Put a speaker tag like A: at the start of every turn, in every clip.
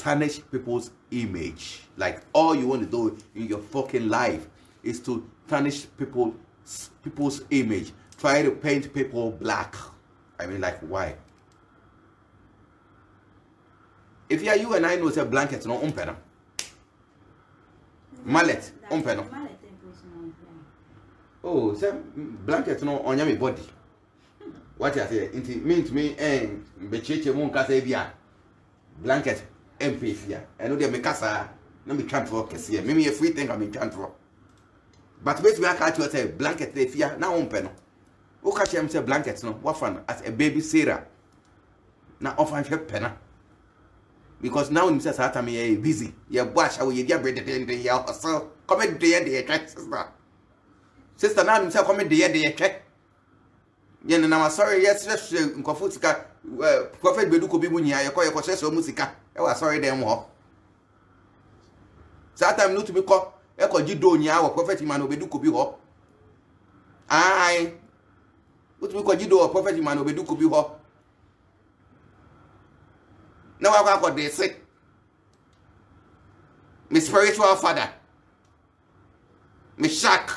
A: tarnish people's image. Like all you want to do in your fucking life is to tarnish people's image. Try to paint people black. I mean, like, why? If you and I know say blanket no umpena. Mallet umpena. Oh, say blanket no on your body. What you say? It means me and becheche mon kasa bia. Blanket MP here. I know they make kasa. No me can't work here. Maybe a free thing I mean can't work. But wait me I catch you say blanket they fear na umpena. O catch him say blanket no. What fun as a baby Sarah. Na often pena. Because now him says that me busy. You wash how you get bread the year so come the year sister now him say come the year check. Yeah na sorry yes nkofo sika prophet bedu ko bi munya ye ko so musika e wa sorry dem ho. That time no to be call e ko gido nya wa prophet man obedu ko bi ho. Ai what we call gido prophet man obedu ko bi ho. Now I got this. My spiritual father, my shack,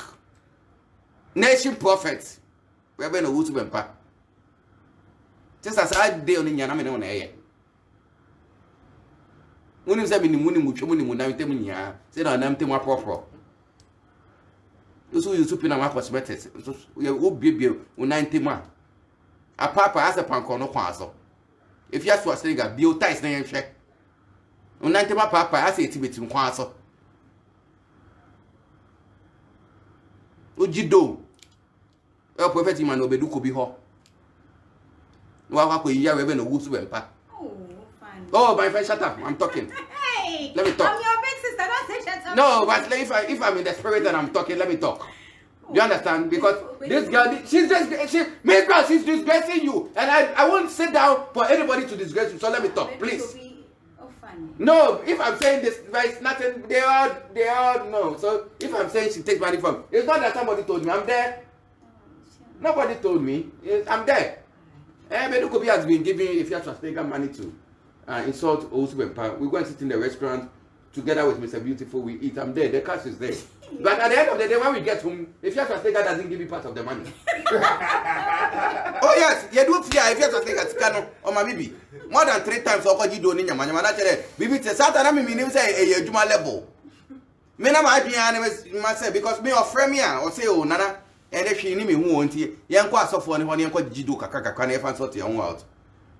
A: nation prophet. We have been a wood to bempa. Just as I did on Yanam on air. When you said in the morning, which money would not tell me, said I am my proper. You you to my cosmetics. We will be 90 man. A papa has a punk on no quazzle. If you are Schwarzenegger, bio ties na check. Unante ma papa ase etibeti nkwaso. Ojido. E prophet man obedu ko bi ho. Wa kwa ko yiya we be no wusu empa. Oh, fine. Oh, my friend, shut up. I'm talking.
B: Hey.
A: Let me talk.
B: I'm your big sister. Don't say shut up.
A: No, but if I'm in the spirit and I'm talking, let me talk. You understand? Because this girl, she's disgracing you, and I won't sit down for anybody to disgrace you. So let me talk, please. No, if I'm saying this, there's nothing. They are no. So if I'm saying she takes money from, it's not that somebody told me. I'm there. Nobody told me. I'm there. Bedukobi has been giving Afia Schwarzenegger money to insult Oswempa. We go and sit in the restaurant together with Mr. Beautiful. We eat. I'm there. The cash is there. But at the end of the day, when we get home, Afia Schwarzenegger doesn't give me part of the money. Oh yes, you do fear Afia Schwarzenegger Tikano or my baby. More than 3 times or you do in your money. Bibi says, Satan, I mean, say a Juma level. Me na my myself because me or friend me or say, oh, Nana, and if she knew me who won't he, young quas of one, young Jidu Kaka can ever sort your own out.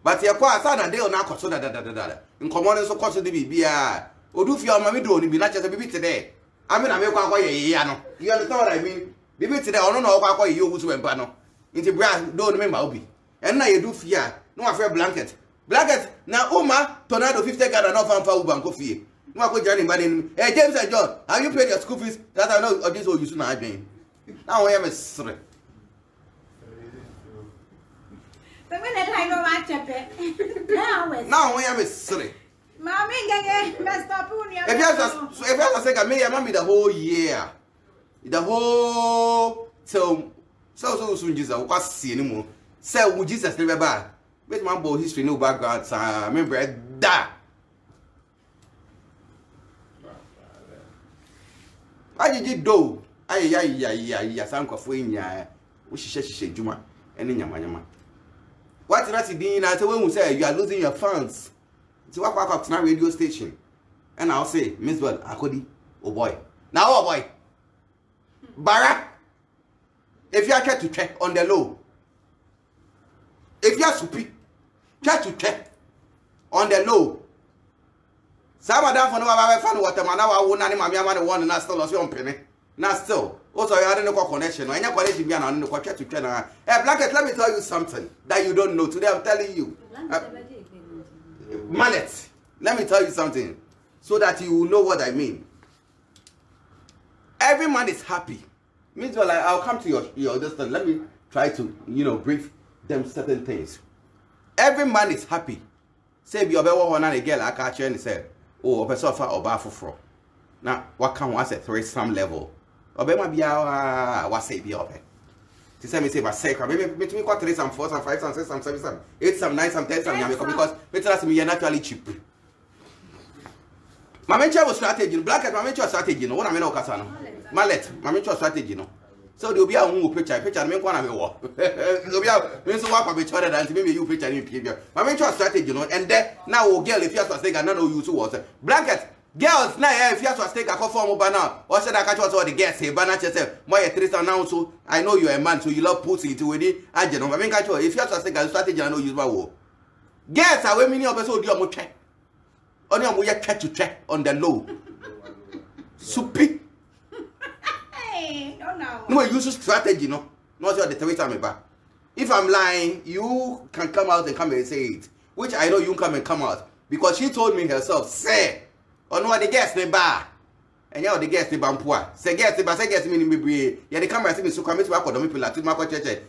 A: But your quas are they on our so that in common so close to the BBR. Or do fear my window, be not just a baby today. I mean, I make quite a yano. You understand what I mean? Baby today, I don't know how you who's went bano. Into brass, don't remember, Obi. And now you do fear, no affair blanket. Blanket, now, Oma, Tornado 50 got enough and for Uban coffee. No, I could join him, hey, James and John, have you paid your school fees? That I know of this old you soon have been. Now I am a sorry.
B: But when I go watch it,
A: now I am a sorry.
B: Mommy, get stop on your.
A: If I was saying, me, I the whole year, the whole so soon Jesus was seeing anymore. So would Jesus never bad? But my boy history, no background, I remember that. I did do. Ay, some coffee in ya, which she Juma, and in Yamama. What's that being at when we say you are losing your funds? To walk up to my radio station, and I'll say, Mzbel, Akodi, oh boy. Now, oh boy. Bara, if you are trying to check on the low, if you are stupid, try to check on the low. Some of them for no one water, man. I won't any mammy one and I still lost your penny. Now, still, also, I had no connection. I never connection beyond on the quarter to China. Hey, Blanket, let me tell you something that you don't know. Today, I'm telling you. Mallet, let me tell you something so that you will know what I mean. Every man is happy. Means well, I'll come to your distance. Let me try to, brief them certain things. Every man is happy. Say you be one and a girl I catch you and say, oh, a sofa or bar for. Now, what can one say 3-some level? Or be maybe what say be up. To say me say but say maybe between 3 some 4 some 5 some 6 some 7 some 8 some 9 some 10 some because better me you're naturally cheap. Mamencha was strategy, blanket, Mamencha strategy, no one I mean, Casano. Mallet, Mamencha strategy, no. So there'll be a who picture, make one of your walk. There'll be a means walk of each other and maybe you picture in behavior. Mamencha strategy, you know, and then now, girl, if you have to take another use to water. Blanket, girls, now, if you have to take a conform banner, or said I catch all the guests here, banner yourself, why a 3 now, so I know you're a man, so you love pussy to with it. I don't know, I mean, catch if you have to take a strategy, I know use my war. Guests are women of us, so you're more check. Only we are try to check on the low. Soupy.
B: Hey, no.
A: No, use strategy, no. Not your the time back. If I'm lying, you can come out and come and say it. Which I know you come and come out. Because she told me herself, say, or no, the guest they bar. And yeah, the guest they bampua. Say guest, but say guest meaning me. Yeah, the camera see me so come to work on me people to my church.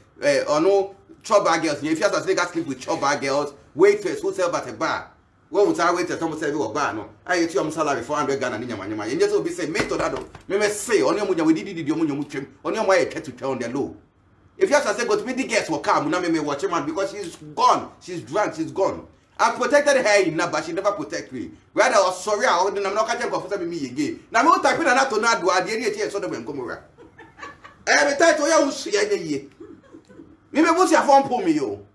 A: Or no, trouble girls. If you have to sleep with trouble girls, wait first, who sell at a bar. When we wait till someone say we were bad, no. I get you salary 400 Ghana in your money. And just will be say, mate, that me say, on your money, we did your money, on your way to tell on the low. If you have to say, but me the guests will come, now me watch him because she's gone, she's drunk, she's gone. I protected her enough, but she never protect me. Rather, I was sorry, I wouldn't have not catching for me again. Now, I'm not typing not to not do a dear so them come over. Every time to you see a year. Maybe what's your phone for me, yo?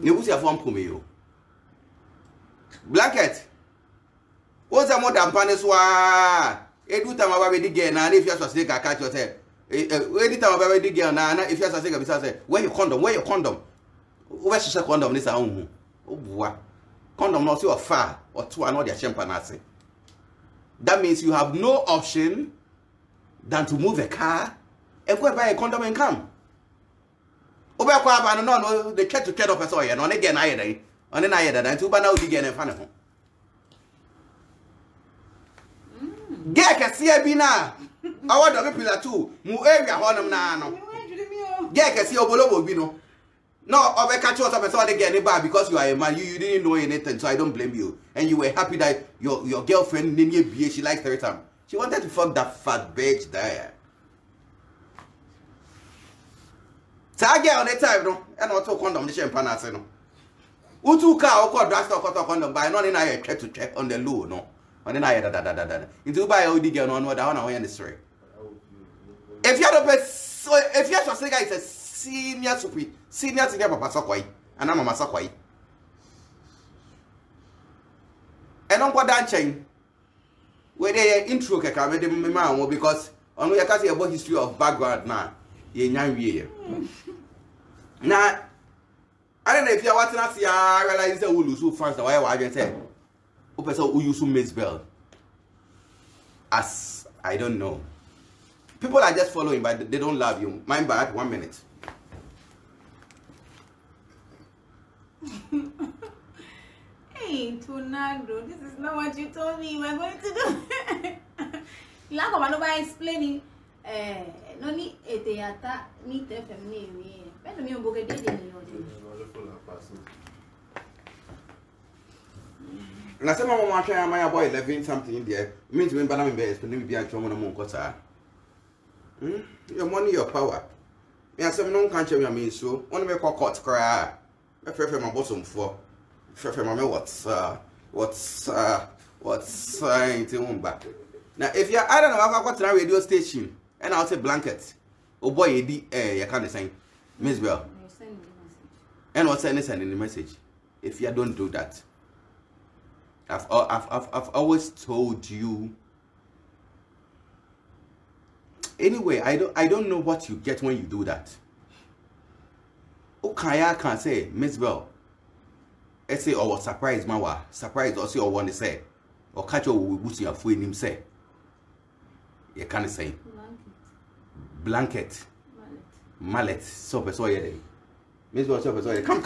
A: You was your phone for me, yo. Blanket. What's a more than paniswa? Every time I ready again, and if you have to take a catch yourself. Every time I ready again, and if you have to take a business, where your condom, where your condom? Where's your condom? This home. Oh, boy. Condom not so far or two another champagne. That means you have no option than to move a car and go buy a condom and come. No, they try to cut off a soil, and on again, I day, on an eye that two banana again in front of him. Get a Siabina. I want to pillar too. Move area on nano. Get a Siobolo Bino. No, over catch us up and saw again because you are a man, you didn't know anything, so I don't blame you. And you were happy that your girlfriend named you, she liked her time. She wanted to fuck that fat bitch there. So I get on the time, no, and also condom the champagne. No, who took car or called dress or condom by not in I check to check on the low, no, on the eye. Into buy OD girl on what I want to industry. If you have if you have to say, guys, a senior senior papa Sakwai, and I'm a Masakwai. And on what that chain where they intro can make them because on we can see about history of background now. Now, I don't know if you're watching us here, I realize that we lose so fast. Why I just say, Open so we use Mzbel. As I don't know. People are just following, but they don't love you. Mind bad, 1 minute.
B: Hey, Tornado, this is not what you told me you were going to do. You like about explaining. No need a theater, need to family. Better me book a day.
A: Now, some of my boy 11 something there means when Banam Bears can be a German Moncosa. Your money, your power. Me have some non country, I mean, so one of my court cry. I prefer my bosom for. Prefer my what's into back. Now, if you're, I don't know, I've got a radio station. And I'll say blanket. Oh boy, you can't say Mzbel. And I'll sending the message. If you don't do that, I've always told you. Anyway, I don't know what you get when you do that. Okay, I can say Mzbel. Let's say or surprise mawa, surprise or say or want to say, or catch your boots your food him say. You can't say. Blanket. Mallet. So yeah. Miss What's up? Come.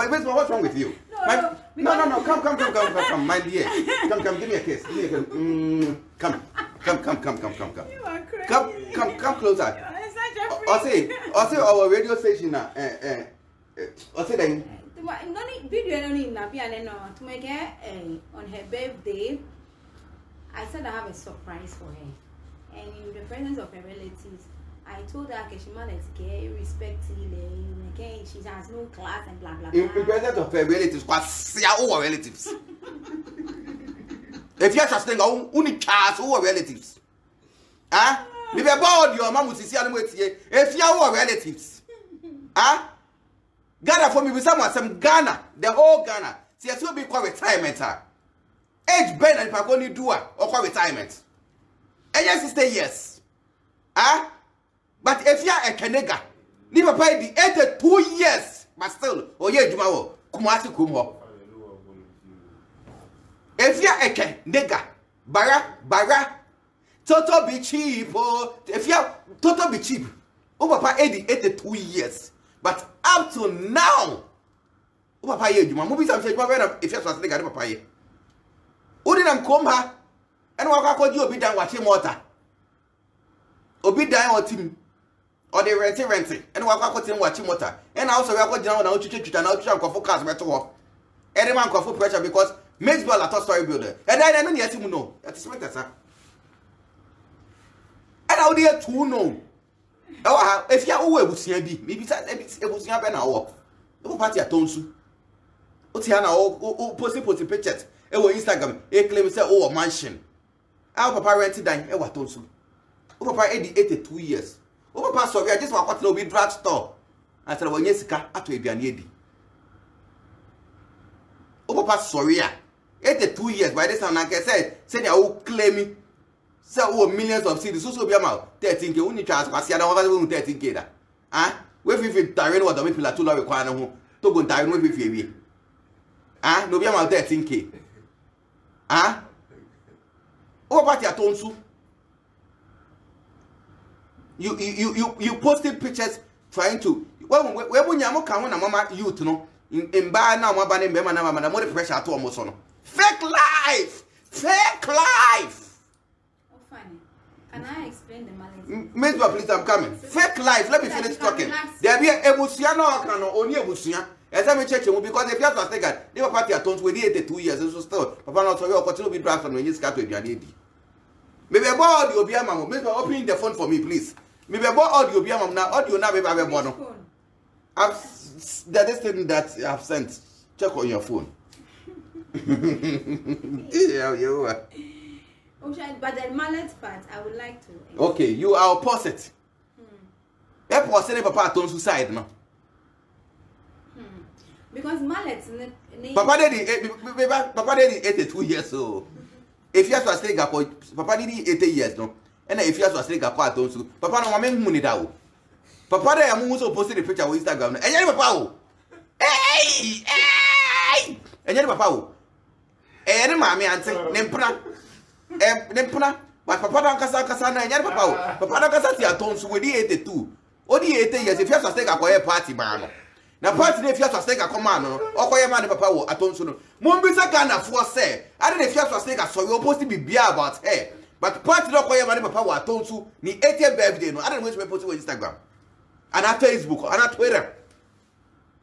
A: Miss what's wrong with you? No. Come, my dear. Come, give me a kiss. Come.
B: You are crazy.
A: Come closer. I'll say our radio station now. I'll say then.
B: No video to make her on her birthday. I said I have a surprise for her. And in the presence of her relatives, I told her she managed to get respect again. She has no class and blah blah blah.
A: In presence of her relatives, what's your relatives? If you are trusting only cars who are relatives. Ah? If you are your mom will see animals here. If you are relatives. Ah? Ghana for me with some Ghana, the whole Ghana. See, I will be called retirement. Age Ben and Pagoni Dua or call retirement. And yes, sister, yes. Ah? But if you are a Kanega, leave a pay the 82 years, but still, oh yeah, Jumao, Kumasi Kumho. If you are a Kanega, Bara, total be cheap, or if you are total be cheap, over 82 years, but up to now, over Papa, you must have said, if you are Schwarzenegger, Papa. Udinam come her, and what could you be done watching water? Obi dying or team. Or they renting, and what I could watching water. And also, we are going down now to church and out to focus better work. Any man can put pressure because Mzbel a story builder. And I don't yet know. That is what I say. And how dear to know. Oh, if you are always see me, maybe it was your banner. No party at Tonsu. Otiana, oh, posting pictures. It was Instagram. It claims say, oh, mansion. Our papa rented dying. It was Tonsu. Oh, papa 82 years. Oh, papa, sorry, I just want to be drug store. I said, when yes, at a bianedi. Oh, papa, sorry, 82 years. By this time, like I said I will claim me. Say, oh, millions of cities. So be about 13K. Only chance, because I don't want 13K. Ah, where if you Tyrone or the people are too low requirement to go Tyrone with you. Ah, no be about 13K. Ah, oh, but you told you. You posted pictures trying to when you come on mama youth no in bar now my banning bema na more pressure at almost on fake life.
B: Oh funny. Can I explain the malady?
A: Mzbel, please, I'm coming. Fake life. Let me finish talking. There be emotion no only emotion. As I check because if you have to take it, they were party at once with 82 years so still papa not so continue be draft on when you start to be an AD. Maybe about the Obia mama. Maybe opening the phone for me, please. Maybe about audio be mama now. Audio now maybe have one. That is thing that I've sent. Check on your phone. Yeah, you are.
B: But the mallet part, I would like to.
A: Okay, you are opposite. Papa papa don't suicide no.
B: Because mallets.
A: Papa did 82 years so. If you have to stay Papa did 80 years no. And if you have to stay Papa no mama money that. Papa there am also posted the picture on Instagram. And you papa. Hey! And you papa. And mommy auntie nempuna. But papa don't kasa na and you papa. Papa don't kasa ti atonsu with 82. Only 80 years if you have to stay party man. Na party if you have to stay command no. Okoye man papa wo atonsu no. Mombisa Ghana for say. I don't if you have to stay so you supposed to be beer about her. But party no koye man papa wo atonsu ni 80th birthday no. I don't know which post on Instagram. And on Facebook and on Twitter.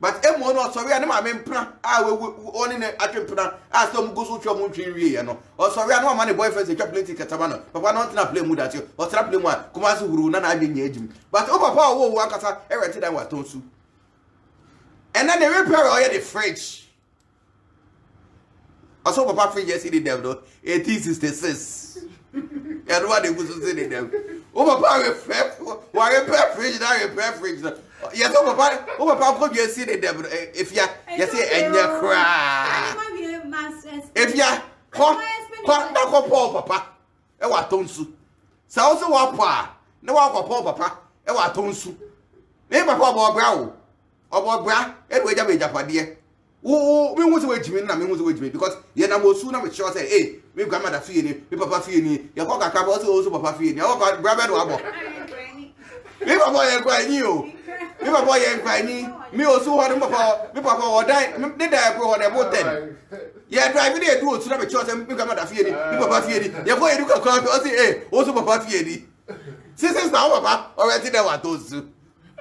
A: But emo no sorry I ma mempra we on ne atwempra as some go so twa mo ntwi you know. Or sorry I no man boyfriend say play ticket no. Papa no na play mood at you. Or tra play mo kuma so huru na na adwenya ejim. But o papa wo akasa e rent that wa tonsu. And then they repair all the fridge. Also papa fridge yes see them though 1866. And what they go to see them. O papa repair fridge na repair fridge. Yes, oh papa come you see the devil if you say enya cry. If you na ko Paul papa e wa tonsu. Sa also wa pa na wa ko Paul papa e wa tonsu. Me papa obo bra e do eja be japade. Wo me hu se we jimi na me hu se we jimi because ye na mo su na me sure say eh me grandmother fie ni me papa fie ni ye ko kakra bo so papa fie ni o ko bra be do abo. Me papa ye kwa ni o. Me papa ye kwa ni me osu ho de papa me papa o die me die ko ho de bo 10. Ye drive dey do osu na me sure say me grandmother fie ni me papa fie ni ye ko ye du kakra o say eh osu papa fie ni. Since now papa already there wa to osu.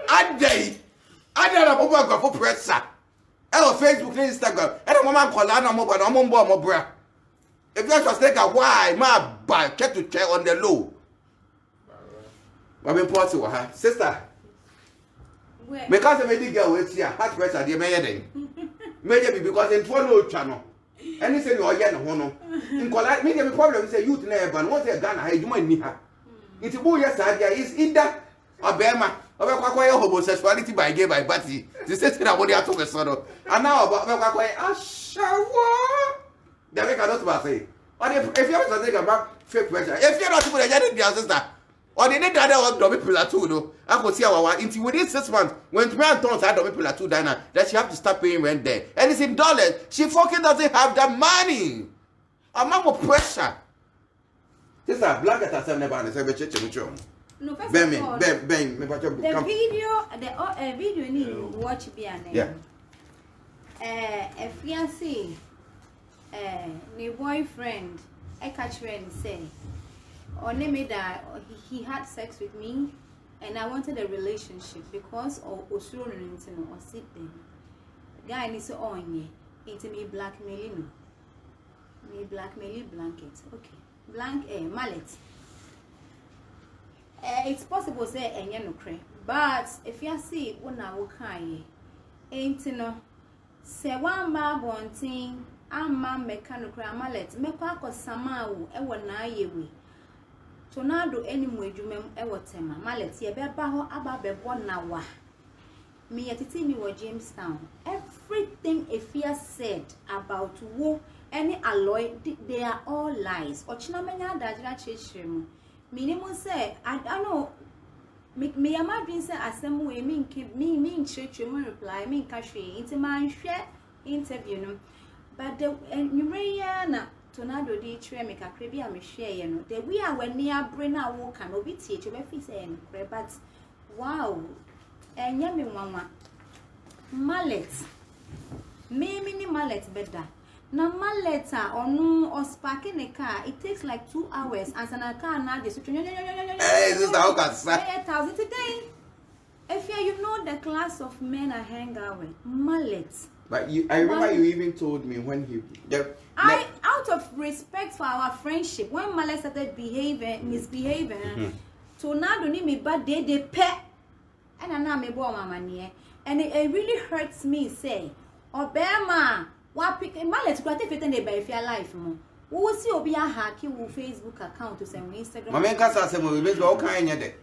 A: Adai na papa go for pressure. On Facebook and Instagram. And a woman call out more but I'm on board more bra. If you just take a why my back check to check on the low. What been party with her sister? Because I made the girl with here, heart pressure, the maiden. Maybe because in follow channel. And he said, you are young, hono. In collide, maybe a problem say youth never, and what's a gun, I do my near. It's a boy, yes, idea is either a Bema or a homosexuality by gay by Batty. This is what they are talking about. And now about a shower. They make a lot say. Or if you are to about fake pressure, if you're not to put a young sister. Or they need that of Dobby Pilato, though. I could see our into within 6 months when 3 tons had Dobby Pilato diner that she have to start paying rent there. And it's in dollars. She fucking doesn't have that money. A man of pressure. This is a blanket has never and every church in the church.
B: No, first
A: of
B: all, the video need to watch be an a fiancé, my boyfriend, I catch her and say. Or name that he had sex with me and I wanted a relationship because of Osuro or sit there. Guy needs to own ye into me blackmailing me blackmailing blanket. Okay. Mallet. It's possible say and no cray. But if you see when I will cry ain't no say one ma bonting and ma mechanical mallet me quack or samau na ye we. Tornado anyway, you mem mallet, ye beba ho ababe nawa. Me at me were Jamestown. Everything Afia said about wo any alloy, they are all lies. Or Chinamanya Dajra Chishim. Minimum say, I don't know. Me imagine say asem way mean keep me church reply, mean cashy, into my share interview. But the Nurayana. Tornado di tray make a crabby and share, you know. The we are when near Brenna walk and obi teach you saying, but wow, and yummy mama mallet. Many mallet better. Now mallet or no or sparking a car, it takes like 2 hours and a car now this. Hey, this is how can say 1,000 today. If you know the class of men I hang out with, mallets.
A: But I remember you even told me when he
B: out of respect for our friendship, when Malay started misbehaving, Tornado need me bad day they pet and I know me boy mama near. And it really hurts me, say, Obama, what pick a mallet to gratify and by your life more. Who will see Obia hack you Facebook account to send Instagram? My man can't say we all kind of it.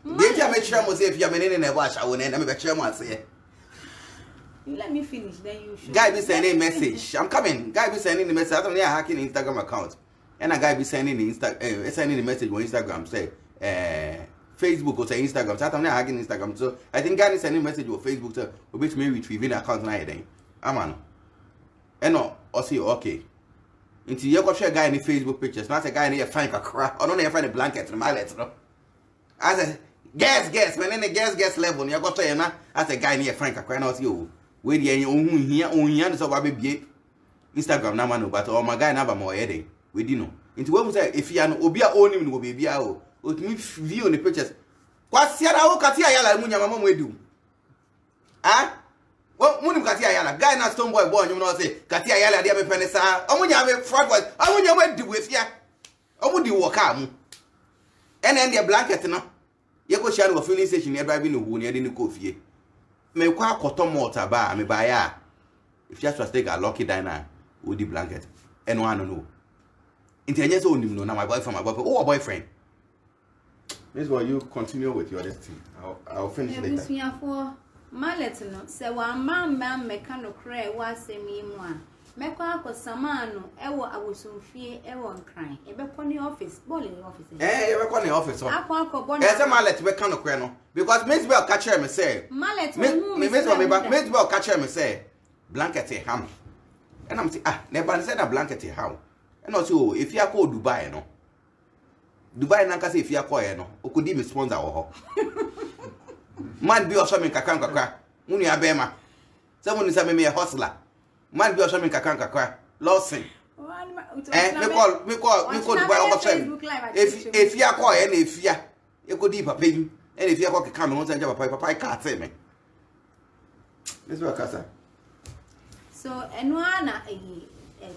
B: Did you make sure if you're in a watch? I will end up say. Let me finish, then you should.
A: Guy be sending message. I'm coming. Guy be sending the message. I don't know hacking Instagram account. And a guy be sending the message on Instagram. Say, Facebook or say Instagram. So I don't know hacking Instagram. So I think guy is sending message on Facebook. So which may retrieving account now. Then, aman. And no, or see okay. Until you go share guy in the Facebook pictures. Not a guy in here find a crap. Or don't you find a blanket in my letter. No. As a guess. When in the guess level, you go to you as a guy in here find a crap. Not you. Where the only so baby Instagram na man but oh my guy na ba mo yede we di no nti we mu say if ya no obi a onim no baby a o otumi view the pictures kwasiara wo katia yala mu nyama mo edu ah wo munim katia yala guy na stone boy nyum no say katia yala dia me pene sa omunya me fraud boy omunya we di we fia omudi wo ka mu ene the blanket no ye ko share no filling station e drive no hu ne de ni ko fie me kwa cotton mortar ba me buy ya if you just take a lucky diner with the blanket and one no intention so onim no na my boyfriend this why you continue with your thing. I'll finish later. Busia for mallet no se wa man me ka no kra wa asemi mu a me kwa akosama no e wo awosumfie e wo nkran e be ko ni office bowling office e be ko ni office so akwa e se mallet be ka no kra no because Mzbel catch me say mallet Mzbel catch me say blanket e ham and I'm say never said that blanket e how and also if you go Dubai no Dubai na kase if you go no okudi me sponsor wo ho man bi o so me kakra unu ya be ma someone say me a hustler man bi o so me kakra lawson me call Dubai o so if you go na if you ekodi papa yi and if you go kaka me won say papa can't say me this what kasa
B: so enwana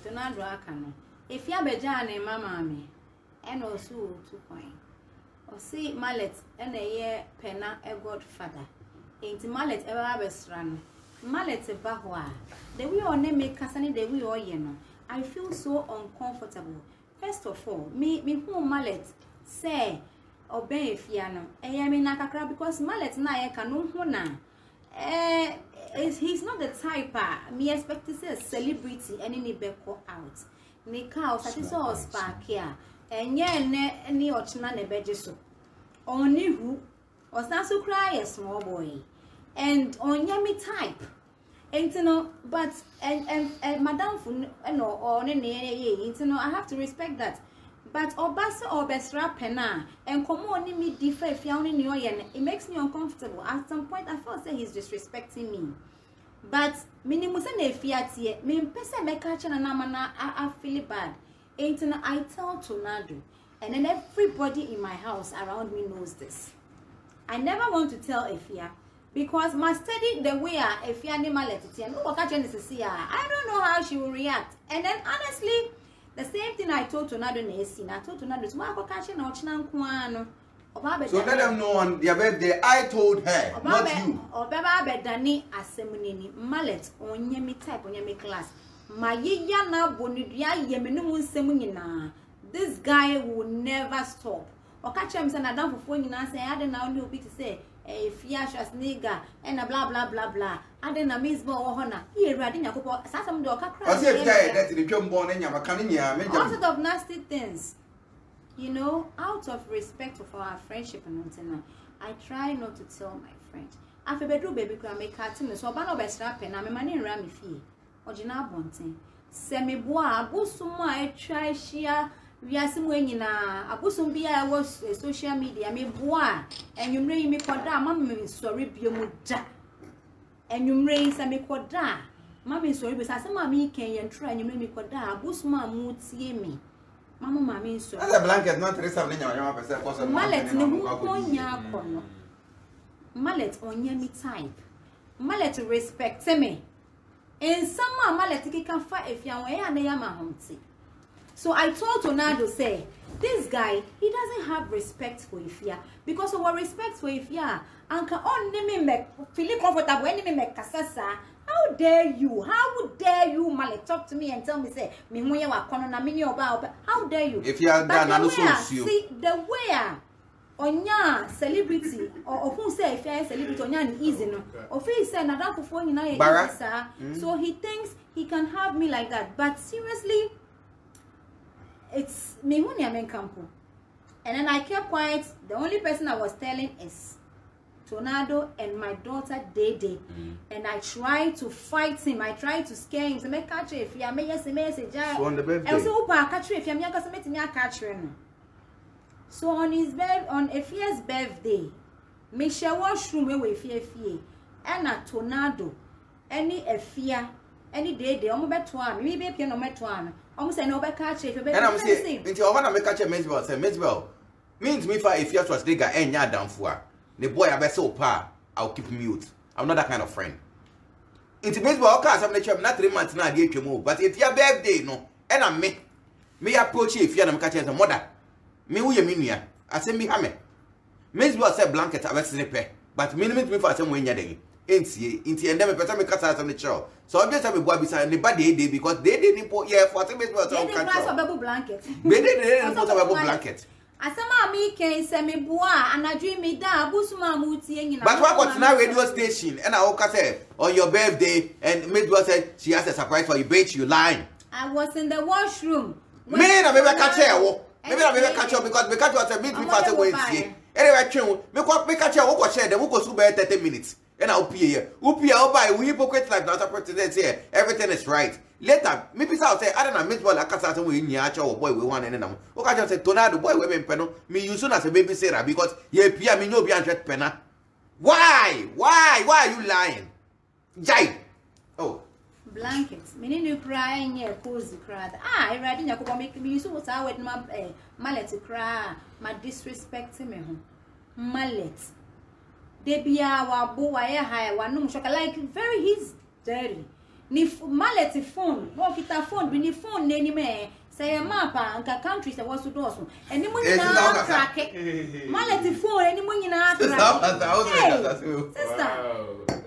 B: to na do aka no if you beja na mama me and also 2 point or see mallet and a year penna a godfather. Ain't mallet ever have a strand. Mallet a bahwa. The we all name make Cassani the we all I feel so uncomfortable. First of all, me who mallet say obey fiano. I mean nakakra because mallet na e kanu hona. He's not the type me expect to say a celebrity and any beko out. Ni cows that is all spark here. And any ochina ne bejeso. Only who was not so cry a small boy. And on yummy type. And you know, but and Madame no or you know, I have to respect that. But Obasa or Besra Pena and come on me differ if you only know it makes me uncomfortable. At some point I felt that he's disrespecting me. But minimusa ne fiatie, me pesa me catch and I feel bad. And I tell Tornado, and then everybody in my house around me knows this. I never want to tell Afia. Because my study the way if you animal let it and I don't know how she will react. And then honestly, the same thing I told Tornado Nesi, I told Tornado to my catching Ochnan. So
A: let them know on their birthday I told her, not you.
B: Or Baba Bedani Asemunini, mallet on yemi type on yemi class. My yana bonidia yemenu semunina. This guy will never stop. Or catch him and I don't for phone and say I don't know new bit to say. Afia Schwarzenegger and a blah blah blah blah. I didn't a Mzbel or Hona. Here, Radina Copo, Sassam Doka crash. All sort of nasty things. You know, out of respect for our friendship and antenna, I try not to tell my friend. After bedroom baby, I make cartoon, so about no best rapping. I'm a man in Rami fee. Original Bonte. Semi bois, Busuma, I try share. We are somewhere na Abusumbi was social media, me bois, and you may me quadra, mammy sorry, biomuda. And you raise a me quadra. Mammy sorry, but as a mammy can try and you make me quadra, Busma mood see me. Mamma, mammy, so
A: as a blanket, not 3
B: mallet no on ya corner. Mallet on yemi type. Mallet respect me. And some mallet can fight if you are and they are humpty. So I told Tornado, say, this guy, he doesn't have respect for Afia. Because of our respect for Afia, Anka on name me feel comfortable when me make kasasa. How dare you? How dare you, Malek, talk to me and tell me, say, me moya wa kono na mini oba. How dare you?
A: If you are done, I
B: see the way onya celebrity or who say Afia celebrity onya easy no. Ofi say na that for you na so he thinks he can have me like that. But seriously, it's me who niame campo. And then I kept quiet. The only person I was telling is Tornado and my daughter Dede. And I tried to fight him. I tried to scare him. So me catch if you me yes me
A: so on the birthday.
B: And so catch if you me aka me catch him. So on his on Afia's birthday, me share washroom we Afia and a Tornado any Afia any Dede omo beto me be no meto am. Almost say no be catch if you be.
A: And I'm saying until I want to catch a Mzbel say Mzbel means me for Afia Schwarzenegger enya down for. The boy I bet so pa, I'll keep mute. I'm not that kind of friend. Into Mzbel, okay, I'm not 3 months now, but it's your birthday, no. And I'm me approach you if you're not catching a mother. Me who you mean ya? I say me hammer. Mzbel said blanket, I was sleeping, but minimum me for some way day. Ain't see, into and then person me catch on the show. So I'm just having a boy beside the body day because they didn't put here for some Mzbel.
B: They didn't price a bubble blanket.
A: They didn't put a bubble blanket.
B: Asama mi can say me boa and I dream me da busuma muti.
A: But what got now radio station and I say on your birthday and Mzbel said she has a surprise for you, bitch, you lying.
B: I was in the washroom.
A: Me na maybe catch her. Maybe I maybe catch her because was a bit too fast away. Anyway, me catch her what share them go super 30 minutes. And I'll pay here. I'll buy we hypocrite like the president here. Everything is right. Later, maybe I'll say, I don't know, Mzbel like a certain way in your boy we want and okay, just say Tornado boy we penno. Me use as a babysitter because ye appear me no be 100 penna. Why are you lying? Jai. Oh.
B: Blankets. Me need to cry in here, cozy cry. I read in your copa make me use what I would my mallet to cry. My disrespecting me. Mallet. They be our boy high one like very his dirty. Ni mallet phone, walk it a phone, we phone any man. say a map and countries that was to do so. And the money now crack it. Mallet phone, any money now crack. Sister,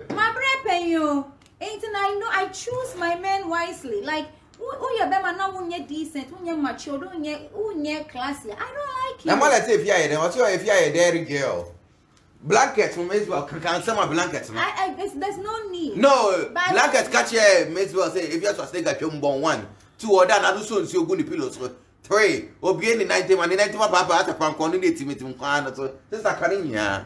B: my bread pay you. Ain't I know I choose my men wisely. Like, oh, your bema now when you're decent, when you're mature, when you're classy. I don't like you.
A: Now, Mallet, if you're a dairy girl. Blankets from Mzbel can sell my blankets.
B: There's no need.
A: No, blankets catch here. Mzbel say if you're supposed to get your born 1, 2 or that, I do so you good pillows. 3 or be any 90 and 90 papa at a pump on the meeting. So this is a Karinia.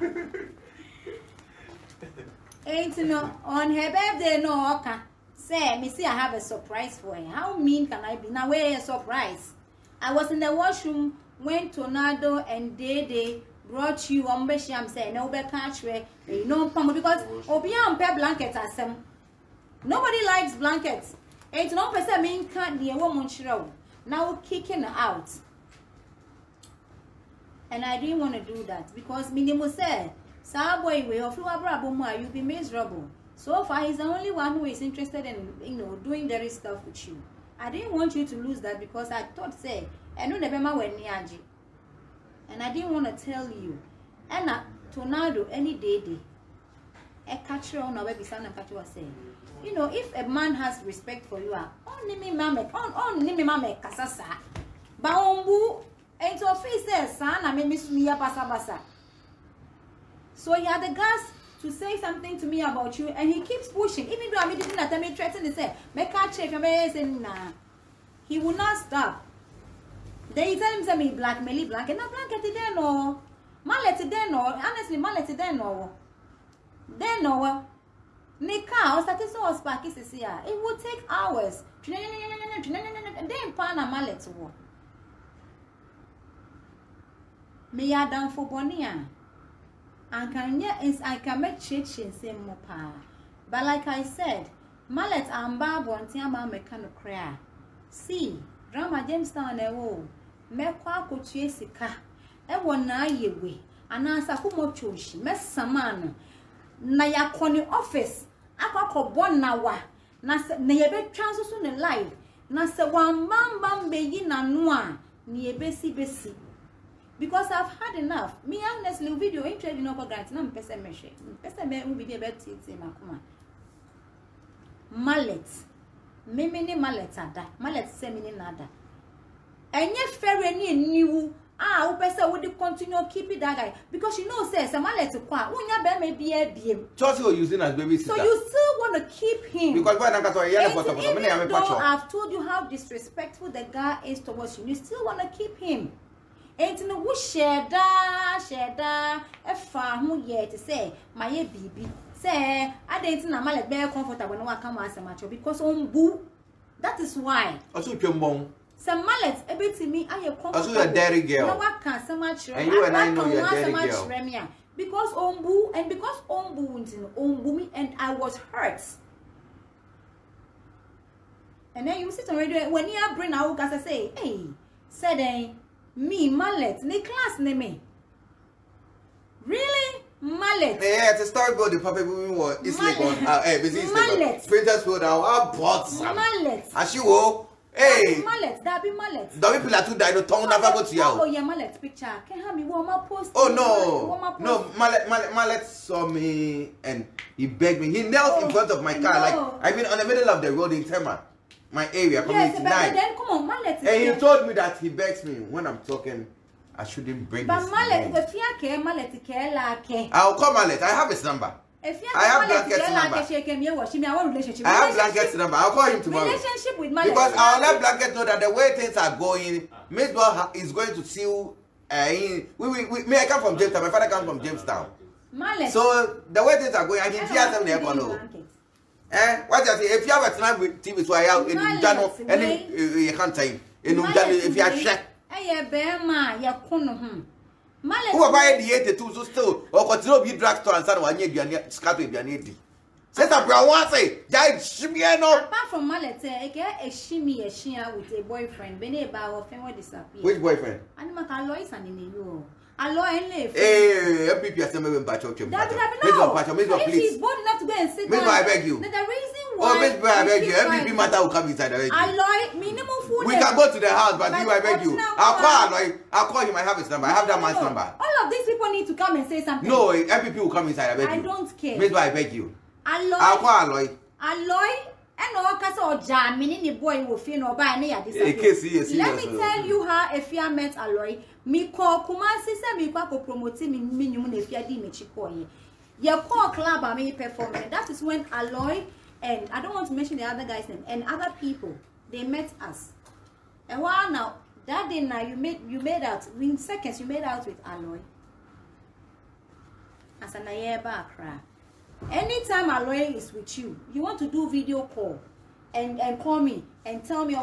B: Ain't no on her birthday, no, okay. Say, me see, I have a surprise for you. How mean can I be? Now, where a surprise? I was in the washroom when Tornado and Dede brought you on Besham say no be catch where you know because Obian pair blankets as some. Nobody likes blankets. Ain't no person mean can't be a woman show. Now kicking her out. And I didn't want to do that because minimum said, Sarboy way of Luabraboma, you'll be miserable. So far he's the only one who is interested in doing the stuff with you. I didn't want you to lose that because I thought say I know never when Niaji. And I didn't want to tell you. And Tornado any day. A catcher on our baby son and catcher was saying, you know, if a man has respect for you, only me mama, kasasa. Baumbu, and to face says, son, I may miss me a basa. So he had the guts to say something to me about you, and he keeps pushing, even though I didn't let me threaten to say, make a check, nah. He will not stop. They tell him say me blackmail blanket. Na blanket there no. Mallet there no. Honestly, mallet there no. There no. Nika, started so sparky here. It would take hours. Then pan a mallet wo. Me ya down for bonia. And I can make change in same more power. But like I said, mallet and barb one thing about me kind of cry. See, drama Jamestown ewo. Mekwa kotua sika e wona yewe anansa komo choshi mesamano na yakoni office akwakobo nawa na yebe transo ne live na se wambamba beyi na no a ne yebesi besi because I've had enough. Me honestly video interested in grant na mpese mehwe mpese me bibi e betiti makoma mallet memene mallet ada mallet semini nada. And yet, fair and new. Who person would continue keeping that guy because you know, says, "Someone let to qua. Unya be may be a BM."
A: Just you're using as baby sister.
B: So you still want to keep him
A: because when I got to yellow bottom,
B: I've told you how disrespectful the guy is towards you. You still want to keep him. Ain't no who share da. A far who yet to say my baby. Say I didn't know my very comfortable when I come as a macho because on boo. That is why.
A: Also, Chumbong.
B: Some mallets, a bit to me, I am comfortable.
A: Also, you're a dairy girl.
B: No, I can't so much.
A: And you and I know you're a dairy girl.
B: Because Ombu, and because Ombu went in Ombumi, and I was hurt. And then you sit on radio when you bring out, as I say, hey, said me, mallet, the class name me. Really? Mallet.
A: Yeah, it's a story about the puppy we want. It's like on
B: mallet.
A: Printers will now bought some.
B: Mallet.
A: As you will. Hey,
B: mallet, that be mallet.
A: Don't be to die. No tongue never go to you.
B: Oh, yeah, mallet picture. Can have me warm up post.
A: Oh no, mallet saw me and he begged me. He knelt in front of my car, like I've been on the middle of the road in Tema, my area, community 9.
B: Then come on, mallet.
A: And he told me that he begs me when I'm talking, I shouldn't bring.
B: But
A: his
B: mallet,
A: name.
B: I'll
A: call mallet. I have his number. I have Blanket's number. I have Blanket's number. I'll call him tomorrow.
B: Relationship with Mallet.
A: Because I'll let Blanket know that the way things are going, Mzbel is going to seal. I come from Jamestown. My father comes from Jamestown.
B: Mallet.
A: So the way things are going, I can hear them there. What I say? If you have a time with TV, so I have in Jano, and you can't time. In if you are check. Who are buying the 82 so still or continue to be drugstore and start one year scatter if you need. Says a brown one say, died shimmy no.
B: Apart from Mallet, I get a shimmy a share with a boyfriend, Beneba or Femo disappear.
A: Which boyfriend?
B: Animal alloys and in you. Alloy and live.
A: Hey, people are still moving back to
B: If he's bold enough to go and sit down.
A: I beg you.
B: The reason
A: Oh, Mzbel, I beg you. Every matter will come inside. I beg you.
B: Aloy, minimum food.
A: We can go to the house, but you, I beg you. I'll call Aloy. I'll call him. I have his number. I have that man's number.
B: All of these people need to come and say something.
A: No, every people will come inside. I beg you.
B: I don't care.
A: Mzbel, I beg you.
B: Aloy.
A: I'll call Aloy.
B: Aloy. And all case or jam, meaning the boy will feel no buy any disappear. Let me tell you how Afia met Aloy. Me call Kumasi say me kwa ko promote me minimum Afia di me chiko ye. Call club I me performing. That is when Aloy and I don't want to mention the other guy's name and other people they met us. And while now that day now you made out in seconds you made out with Aloy. As an ayeba cry. Anytime Aloy is with you, you want to do video call and call me and tell me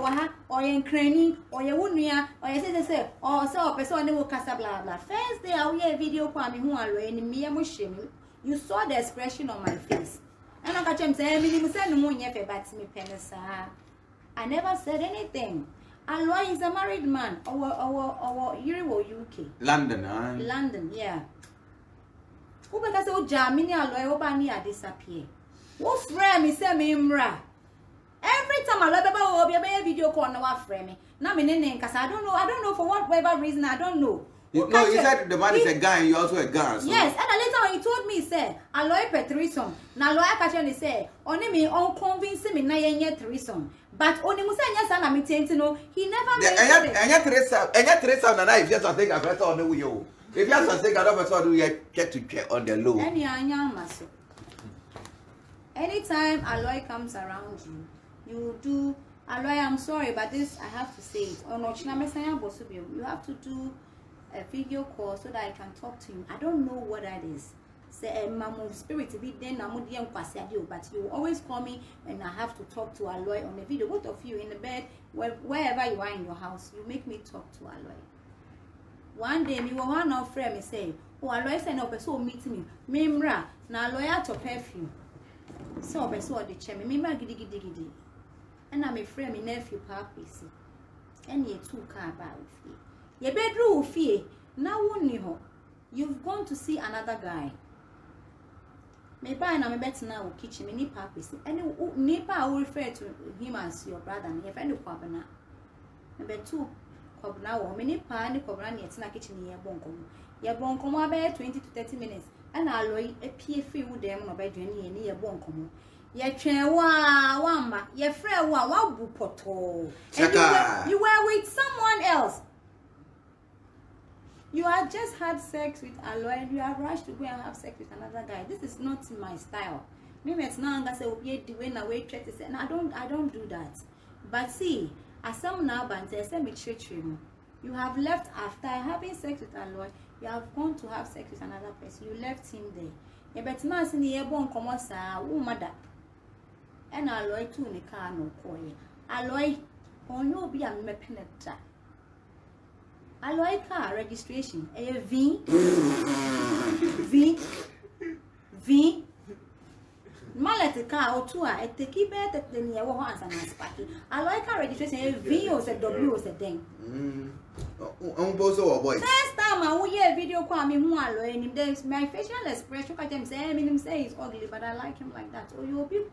B: or you cranny or you wunya or you say or so person never casa blah blah. First day I will video call me who Aloy and me shame. You saw the expression on my face. And I catch him say me say no munya fe but me penisa. I never said anything. Aloy is a married man. Our Europe UK.
A: London,
B: London, yeah. Who because o Germany Aloy obani a disappear. Wo frame me say me mra. Every time Aloy baba be video call na wa frame me. Na me nene nkasa I don't know for whatever reason I don't know.
A: No, he said the man is a guy and you also a guy. So.
B: Yes, and later on he told me say Aloy per threesome. Na Aloy catch and say only me unconvince me na yenye threesome. But only musa nya sana me tenti no he never made it.
A: Enya threesome na if just I think I better on the way. If you have to take another person, you get to check on the low.
B: Anytime Aloy comes around you do Aloy, I'm sorry, but this I have to say it. You have to do a video call so that I can talk to you. I don't know what that is. Say mama spirit to be then but you always call me and I have to talk to Aloy on the video. Both of you in the bed, wherever you are in your house, you make me talk to Aloy. One day, me one of friend me say, "Oh, Aloy say no person meet me. Mimra na Aloy to perfume. So person the chair me mimra gidi. And I'm a friend me nephew papi see. And ye two car ba ofie. Ye bedroom ofie. Now woni ho. You've gone to see another guy. Me buy na me bet na kitchen me ni papi see. And nipa will refer to him as your brother. Me friend kwabana. Me bet two. Now, many pan cobran yet na kitchen ye bonkom about 20 to 30 minutes, and Aloy a PFA with them no by journey near bonkom. Ye train wama, ye friend wa bupoto. And you were with someone else. You had just had sex with Aloy and you have rushed to go and have sex with another guy. This is not my style. Maybe it's not I say when I wait try to say and I don't do that. But see, as some now banter say me treachery. You have left after having sex with Aloy. You have gone to have sex with another person. You left him there. You bet now see the airborne come out sa mother. And Aloy too in the car no call. Aloy on you be a mepeneta. Aloy car registration. A V. Mallet car or two I take it better than your hands and my sparky. Aloy car registration a V or a W or a thing. First time I will hear video call me more and there's my facial expression I can say him say he's ugly, but I like him like that. Oh you be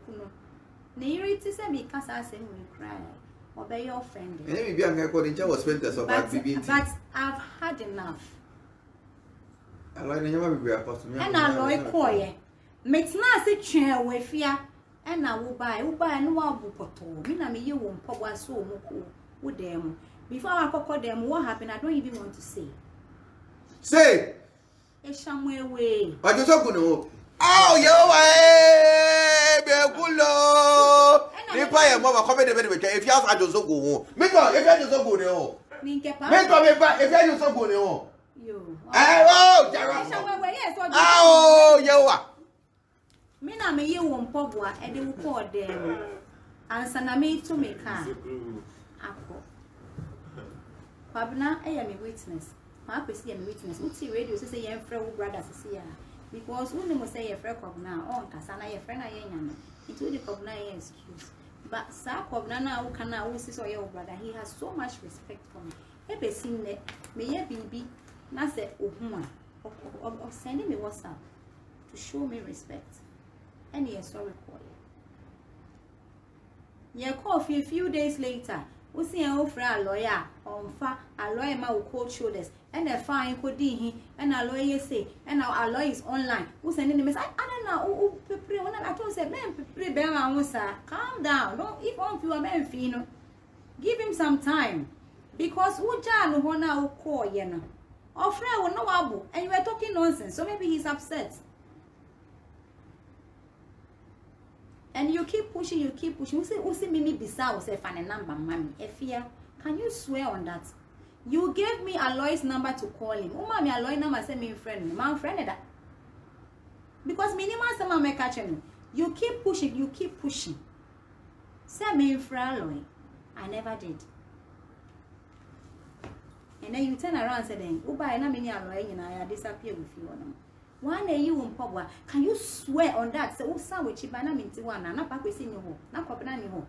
B: near it is a because I say we cry. Obey your friend. But I've had enough.
A: And
B: Aloy Koye. Makes nice chair with fear, and I will buy no bupoto. Mina me you won't pop one so with them. Before I call them, what happened? I don't even want to say.
A: Say,
B: it's somewhere way.
A: But you're so good. Oh, yo, Begulo. If I am over coming if you have to so go, make up if you so good. Make up if you so good. You. Oh, yo.
B: Mina me you won't pogwa and they will call them. Answer na me to me car. Ako. Pabna, I am a witness. My PC am a witness. Uti radio say your friend brothers see ya. Because when you say your friend now, on Casana, your friend I am. It will the cogna excuse. But Sa Cogna who can now see so your brother. He has so much respect for me. Ever seen that? May ye be not say of sending me WhatsApp to show me respect. And he is sorry for you. Ye coffee a few days later. We see an offer a lawyer on fa a lawyer ma will cold shoulders and a fine could he and a lawyer say and our lawyer is online. Who's sending the message? I don't know. When I told said, man, prepare calm down. Don't if on you a man fino. Give him some time. Because Uja no one now call yena. Or friend will no abu and you are talking nonsense, so maybe he's upset. And you keep pushing. You see me beside say find a number, mommy. Afia, can you swear on that? You gave me Aloy's number to call him. Uma me Aloy number say me friend. My friend that. Because minimum sama me catch him. You keep pushing. Say me friend Aloy. I never did. And then you turn around and say then, Uba na me Aloy and I disappear with you. One day you won't pop. Can you swear on that? Say, oh, sandwich, but I'm into one. I'm not back with you. Not copying you.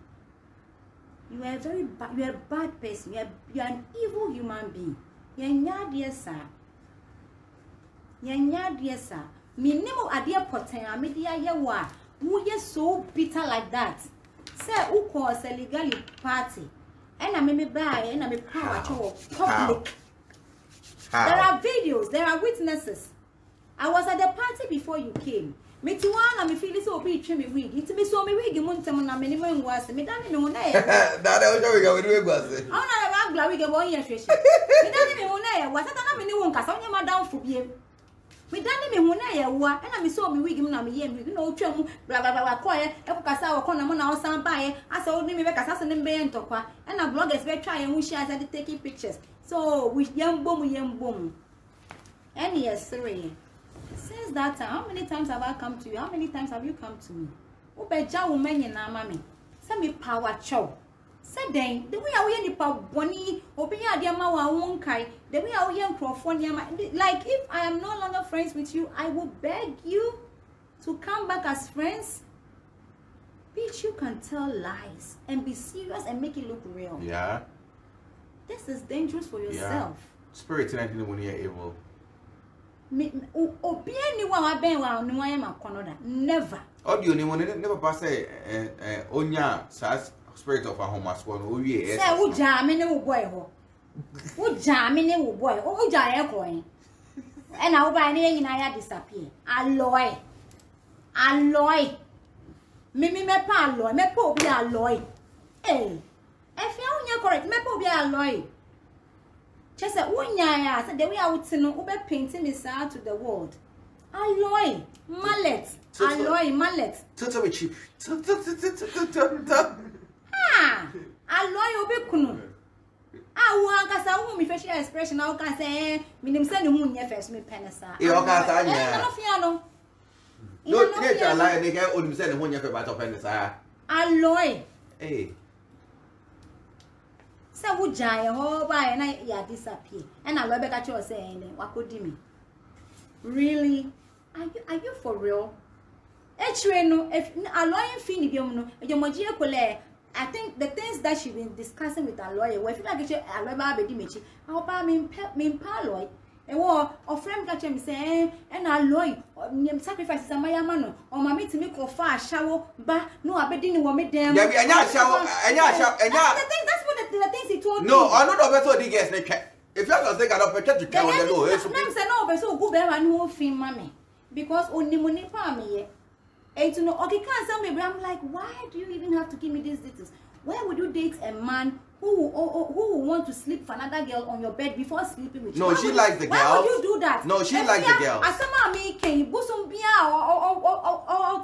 B: You are very bad. You are a bad person. You are an evil human being. You are dear sir. You are dear sir. Me nemo adia poten. I mean, dear you are. Who you so bitter like that? Say, who calls a legal party? And I may buy and I may power to public. There are videos. There are witnesses. I was at the party before you came. Me too, and me feel so be trim me wig. It me so me wig, Muntam na minimum was me done no na.
C: That was we go with wig was.
B: Oh na regular wig boy here fish. Me done me na was that na me won kasa onye madam for biem. Me done me hu na ye wa, and I me so me wig na me ye wig no twam bla bla bla ko ye e kasa wo na mo na osan pa ye. Asa oni me be kasa so ne be ntokwa. And na bloggers be try and we share as taking pictures. So we yembom. And yes, 3. Since that time, how many times have I come to you? How many times have you come to me? Ubeja woman in mami. Send me power chow. Said then, the way I will any power bonny, open your dear mawa won't kai, the way I will young like if I am no longer friends with you, I will beg you to come back as friends. Bitch, you can tell lies and be serious and make it look real.
A: Yeah.
B: This is dangerous for yourself.
A: Yeah. Spirit and when you're able.
B: Never.
A: Audio ni one never pass onya spirit of a home as one. Oh yeah.
B: Say who jammy wo boy ho. Who jammy wo boy. Oh jare coin. And I buy any na disappear. Alloy. Me pa alloy. Me po be alloy. Eh. If you onya correct, me po be alloy. Just say unya said the way I would say no ube painting this out to the world. Alloy, mallet, alloy, mallet.
A: Totally cheap.
B: Ah, alloy ube kunu. Ah, one kasa who me facial expression now can say me name say no nya first me penesa.
A: E o ka ta nya.
B: No fia no.
A: No, they can lie they can only say no nya first about penesa.
B: Alloy.
A: Eh.
B: Say wo jai ho ba na ya disappear. And I be catch you saying wakodi me. Really? Are you for real? No, if alloying fee biom no, ejomoji ekole. I think the things that she been discussing with her lawyer, if you like a lawyer be dimechi, I'll buy me paloy. And war or friend catch him say, and our lawyer sacrifices a my man or my meet to make or far shower, but no, I bet didn't want me damn.
A: Yeah, and shower.
B: That's what the things he told me.
A: No, I don't know better the guest. If you have to take an opportunity to count the law, it's
B: no, but so good and who fin mommy because only money for me. And to know, okay, can't tell me, but I'm like, why do you even have to give me these details? Why would you date a man who want to sleep for another girl on your bed before sleeping with you?
A: No, she likes the girl.
B: Why would you do that?
A: No, she likes the girl.
B: Asama me can busum bia or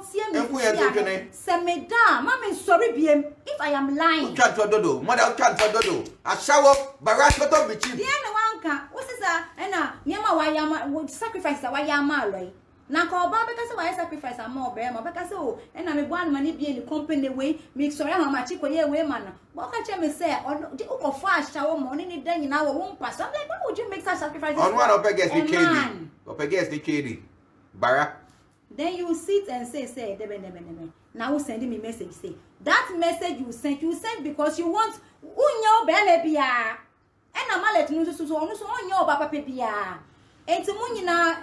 B: Semeda, mommy sorry biem if I am lying.
A: Can't do mother can't do. A shower barash got up with you.
B: The end one can what is that? And Yama Wayama would sacrifice the Wayama right. Now, call Baba because I sacrifice a more bear, because and I'm one money being the company way, make sorry how much you way, man. What can you say? On the fast shower morning, then in our won't pass. I'm like, why would you make such sacrifice? On
A: one up against the KD. Up against the KD. Barra. Then
B: you sit and say, now sending me message, say that message you sent because you want unyo belebia. And I'm let you so on your papa pia. And to Munina,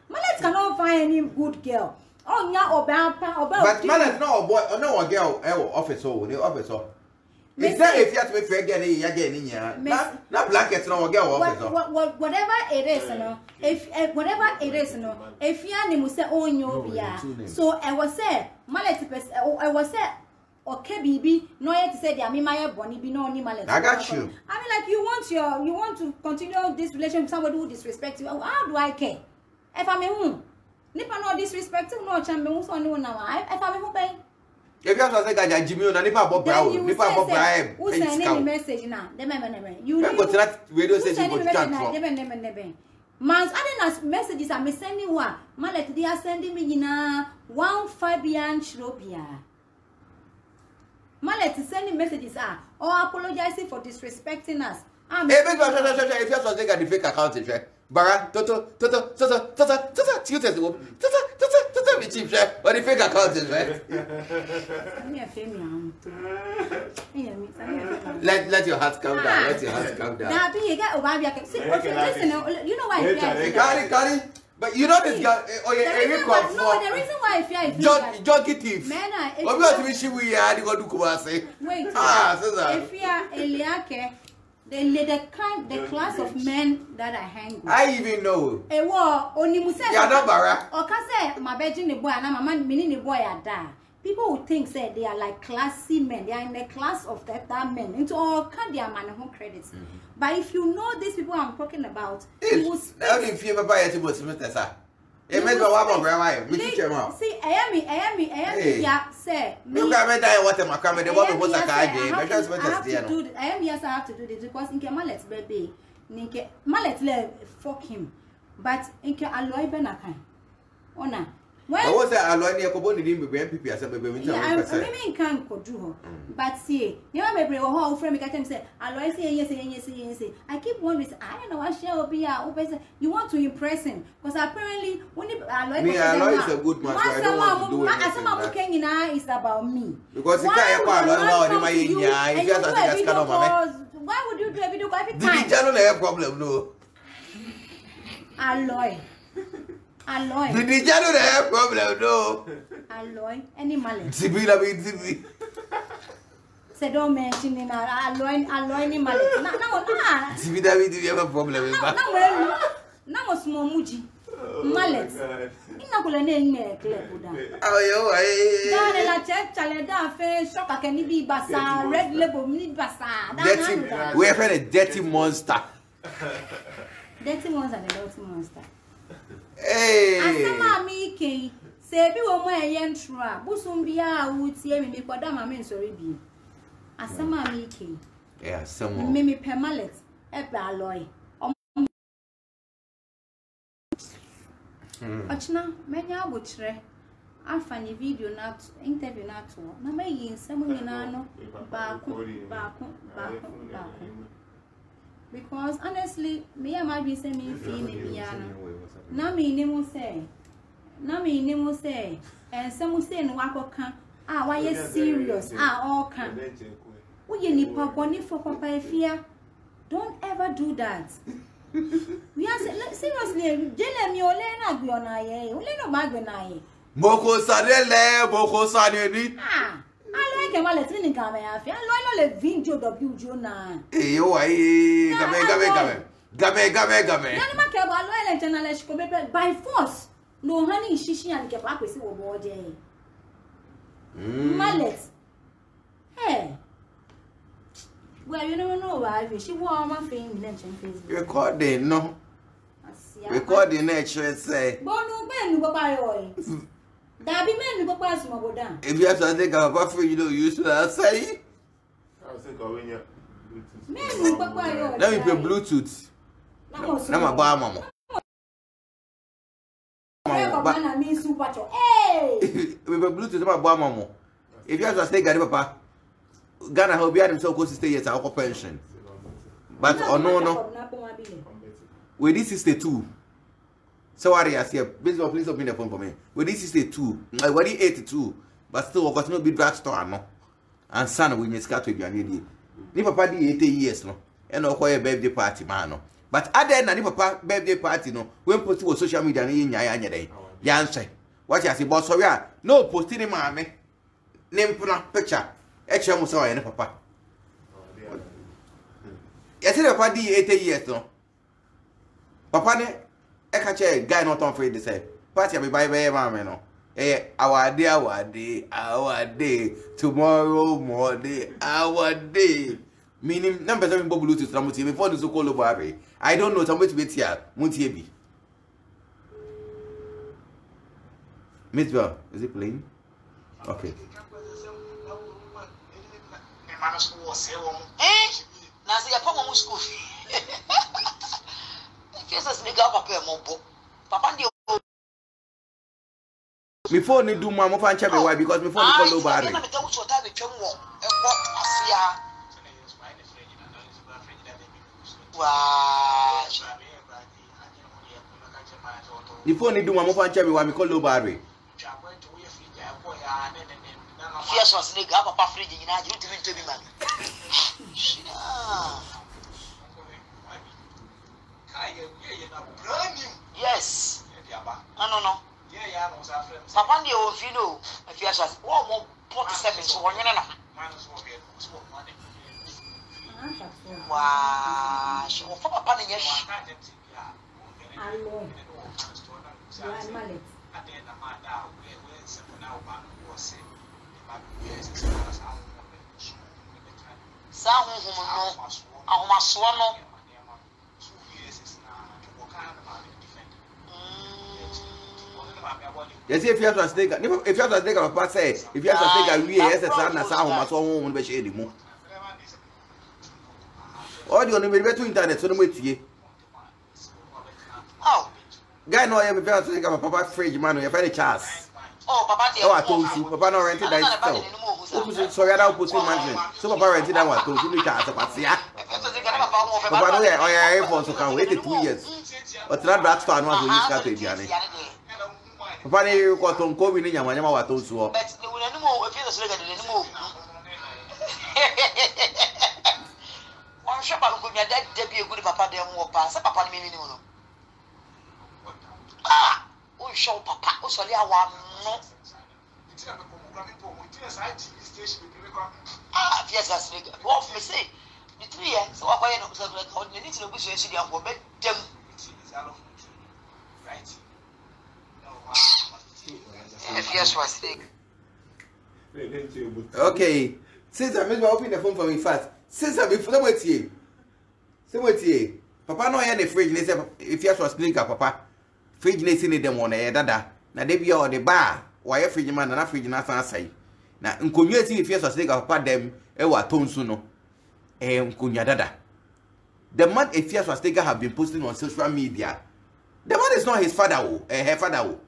B: Malet cannot find any good girl. Oh, nya oba.
A: But man, no boy, no girl, office or the officer. Is that if you have to be fair again, not blankets, no girl officer.
B: Whatever it is, no. If whatever it is, no. If you name say on your so I was say, I was say. Okay, baby, no yet to say that me my bonnie be no mallet.
A: I got you.
B: I mean, like you want to continue this relationship with somebody who disrespects you. How do I care? If I'm a who, nipa no disrespect you, no chambe who's on you now. If I'm a who pay.
A: If you have to say that Jimmy, nipa bob brow, nipa bob bribe.
B: Who send any message now? The member. You
A: go to that radio station go to cancel.
B: Man's other messages are me sending one. Mallet they are sending me na 1 Fabian Shropia. Mallet is sending messages or apologizing for disrespecting us.
A: If you have to take the fake account, Bara, Toto, tutors, be cheap, but the fake account is let your heart calm down. Let your heart calm down.
B: You know why?
A: Carry. But you know this guy,
B: no, the reason why I fear
A: Jockey thief. We are
B: wait, if you are Eliake, the class of men that I hang with.
A: I even know.
B: Only Musa.
A: Yeah, no bara.
B: Or can say my bedroom the boy and my man meaning the boy are there. People would think say they are like classy men. They are in the class of that men. Into all can their man who credits. But if you know these people I'm talking about, you will speak.
A: How do you feel about it? See,
B: I am yeah, say. I have to do this because in Mallet's baby, Mallet fuck him. But in Alloy Benakan. Ona.
A: When was that alloy near Coboni MPP as a baby?
B: I can't do. But see, you know, maybe a whole friend can say, Alloy say yes. I keep wondering, I don't know what shall be open. You want to impress him because apparently when
A: Alloy is a good man.
B: Someone looking is about me.
A: Because you can't
B: why would you do a video every time?
A: Did you have a problem? No.
B: Alloy.
A: Did you have a problem? No.
B: Alloy. Any mallet.
A: Sibila be
B: Say don't mention in alloy any mallet. No.
A: Sibila be have a problem.
B: No small muji. Mallet. Inakula name clear.
A: Oh,
B: la chaleda face shock can be basa red label mini basa.
A: Dirty. We have a dirty monster.
B: Dirty monster and dirty monster.
A: Hey.
B: Asama mi ke se bi wo mo eyen tro busum bia wutie mi koda ma me nsori bi. Asama mi ke.
A: Yeah, someone.
B: Me permallet e ba alloy. Ochna menya abuchre afani video na interview na to na me yin nsem nyina no ba because honestly me am I be say me feel me biana na me ni mo say and some say no akoka why you serious all can we ye nipa boni for papa Afia. Don't ever do that. We are seriously jele mi ole na gbe ona ye ole no ma gbe na ye
A: Boko sadeni
B: I like Mallet in Afia. I no le video WJ na.
A: Eh yo ai game.
B: Yani make ba lo ele journalist ko be by force. No honey shishi and ke pa kwesi wo bo je. Mallet. Hey. Well, you never know why she wore my fame mention Facebook.
A: Recording no. Recording nature say.
B: Bonu ben go buy oil. That be men go pass my down.
A: If you have to take a coffee, you don't use to say.
D: I'll say go in here.
B: Men go buy oil.
A: Let me play Bluetooth. Nama ba mama.
B: Hey!
A: We play Bluetooth nama ba mama. If you have to stay Ghana papa, Ghana will be at himself close to stay at our pension. But no. With this 62. So what I say, please open the phone for me. With this 62, I already 82, but still got no big drugstore no. And son we may scatter to be an idiot. Ni papa di 80 years no. And no quite a birthday party man no. But other than ni papa birthday party no, when put to social media ni nya day. Yanse. What you say, boss? So yeah, no posting him, mammy. Name picture. Actually, I'm sorry, papa. Yes, papa di 80 years no. Papa ne e ka che guy not on free to say. Party be bye bye mama no. Our day tomorrow morning our day. Meaning number 7 Bluetooth tramuti before the so called Bobby. I don't know somebody to be here. Muntie be. Mzbel, is it playing? Okay.
E: Nancy, I come on school. Jesus, nigga, papa, mo papa,
A: my phone need do mama fan chapel why because my phone call low battery. The phone need do mama fan chapel why me call low battery.
E: Afia Schwarzenegger, papa fridge, you know, you didn't tell me, man. Yes. No. Papa, you know, if you are more 47, so one year. Wow, she will pop up on yes.
A: Yes, if you have to take a pass, say, if you have to take a yes, a son, as I must own the shady moon. All you only be better internet, so wait here.
E: Oh,
A: guy, no, I have to take a papa fridge man, you find a chance.
E: oh, Papa,
A: I told you, Papa, no rented that. Sorry, I'll put in mansion. So, Papa rented that one, told you, Papa, no, I have also can wait 2 years. But that black star was to use that, Johnny. Papa, you got on COVID in your man, I told you.
E: but the animal, if you're the animal. I'm sure Papa could be a dead debut, good Papa, there won't pass. Papa, me, no. Ah, oh, show Papa, oh, sorry, I want no. Ah, yes, that's big. What me say? The 3 years, so I know something like how they need to push you down for them. Right. Afia Schwarzenegger.
A: Okay. Since I made my open the phone for me fast. Since I before wait here. Say wait here. Papa no here the fridge. They say Afia Schwarzenegger, Papa. Fridge ne see them on the dada. Na they be all the bar. Why fridge man na fridge na san say. Na nkonwa ti Afia Schwarzenegger Papa dem e wa tonsu no. Nkonya dada. The man Afia Schwarzenegger have been posting on social media. The man is not his father, her father.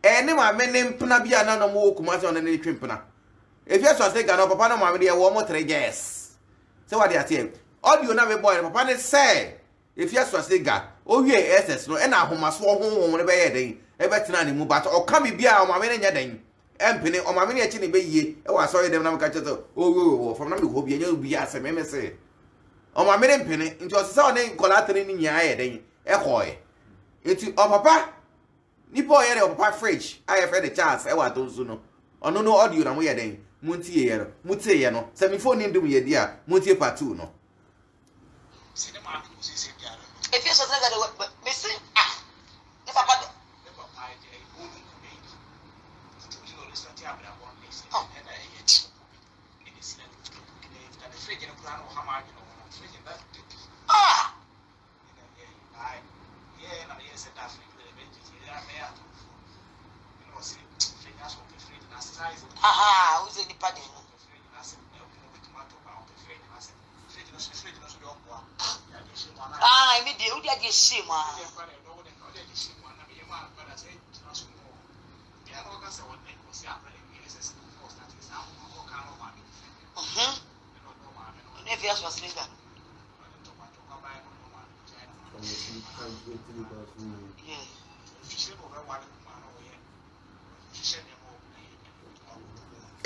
A: Any man name Puna Bia no more Kumasi on any trimpana. If you are saying, no, Papa, no, mamma, dear, 1 more 3 years. So what they are saying, all you know, boy, Papa, say, if you are saying, oh, yes, no, and I must walk home on the bed, every time you move, but or come be our mamma in your day. Penny or mamma, actually, be ye. Oh, I saw them now catch it. Oh, from now, hope you'll be as a meme say. Oh, my maiden penny into a sound name collateral in your head, a boy. Into Papa. Nipo here of Papa fridge. I have had a chance. I want to know. Oh no audio na we den. Muntie here. Mutie here no. Se me phone ndum ye dia. Muntie part 2 no.
E: If you say that me say ah. If Papa ah. Aha, who's in the party? Ah, I mean, the Udia Gishima. Afia Schwarzenegger.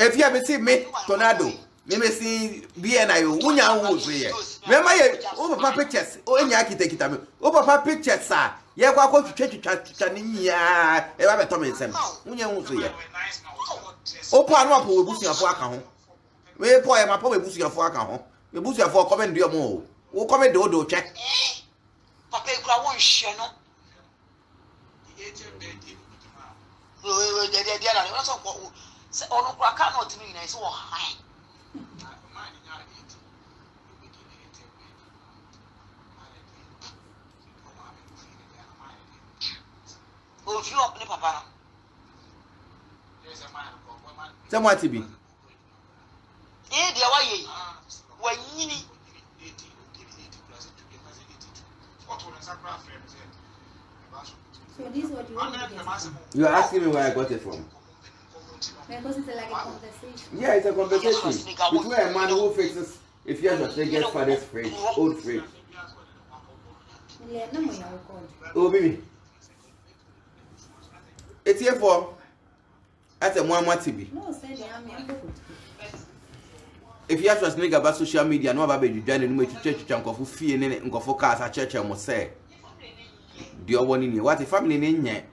E: If you ever see me, tornado,
A: me see BNI unya wo so ye remember ye o papa pictures o enya kita me o papa pictures sir ye kwa ko twetwa ni ya e ba beto me nsem unya wo so ye o po anu apo webusuafo aka ho we po ye ma po webusuafo aka ho webusuafo comment dio mo wo comment do twa
E: papa ekura won hye no dia la no so ko se onu kura ka no tinu ina so high o fi op ni papa na
A: Someone to be.
E: Dia wa ye. Wa nyini.
B: So this is what you want to get from?
A: You are asking me where I got it from.
B: Because it's like a conversation.
A: Yeah, it's a conversation between a man who fixes if you have to get father's fridge, old fridge. Oh, baby. It's here for. That's a one TV.
B: No, send
A: if you have to sneak about social media, no about you join the church chunk of fee and go for cars at church and must say. Do you want in you? What a family in here?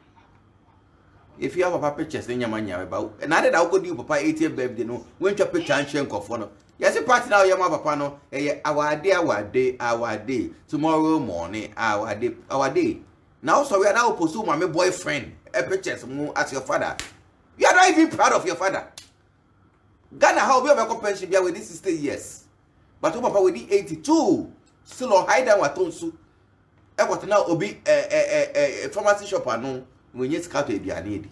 A: If you have a papa pictures in your money about another that could do papa 80th birthday, no, when you picture and shank of one. Yes, a party now, your mother pano, our day, tomorrow morning, our day. Now, so we are now pursue my boyfriend, a pictures as your father. You are not even proud of your father. Ghana, how we have a compensation with this 60 years. But papa with the 82, still on high down what Tonsu. I want now be a pharmacy shop. No, when you scout it, you need.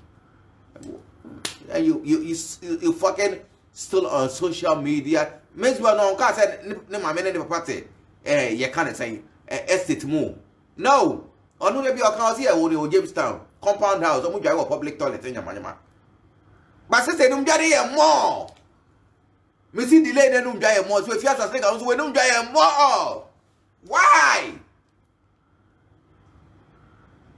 A: You fucking still on social media. Mzbel no can say my men in the party. You can't say estate move. No, on no be account here or Jamestown compound house. I'm going to public toilet in your manima. But sister, don't get more. Me see delay then don't get more. So if you have to think, I don't get more. Why?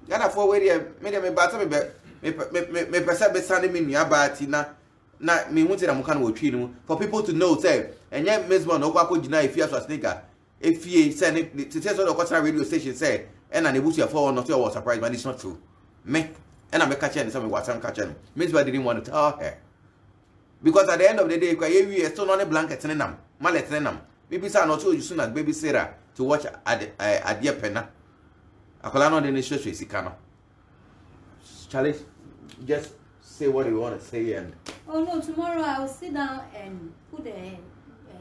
A: Yana for where me battle me person be standing me nearby na me want to am kan wo twi no for people to know say enye Mzbel no kwa gina Afia Schwarzenegger efie say to say so the radio station say and na nebusu for not your surprise but it's not true me and I make catch and some what I'm catching Mzbel didn't want to tell her because at the end of the day we are still on a blanket in them mallet in them maybe say not so you soon as baby Sarah to watch at dear penna akola no dey show sikano Charlie, just say what you want to say and
B: oh no, tomorrow I will sit down and put the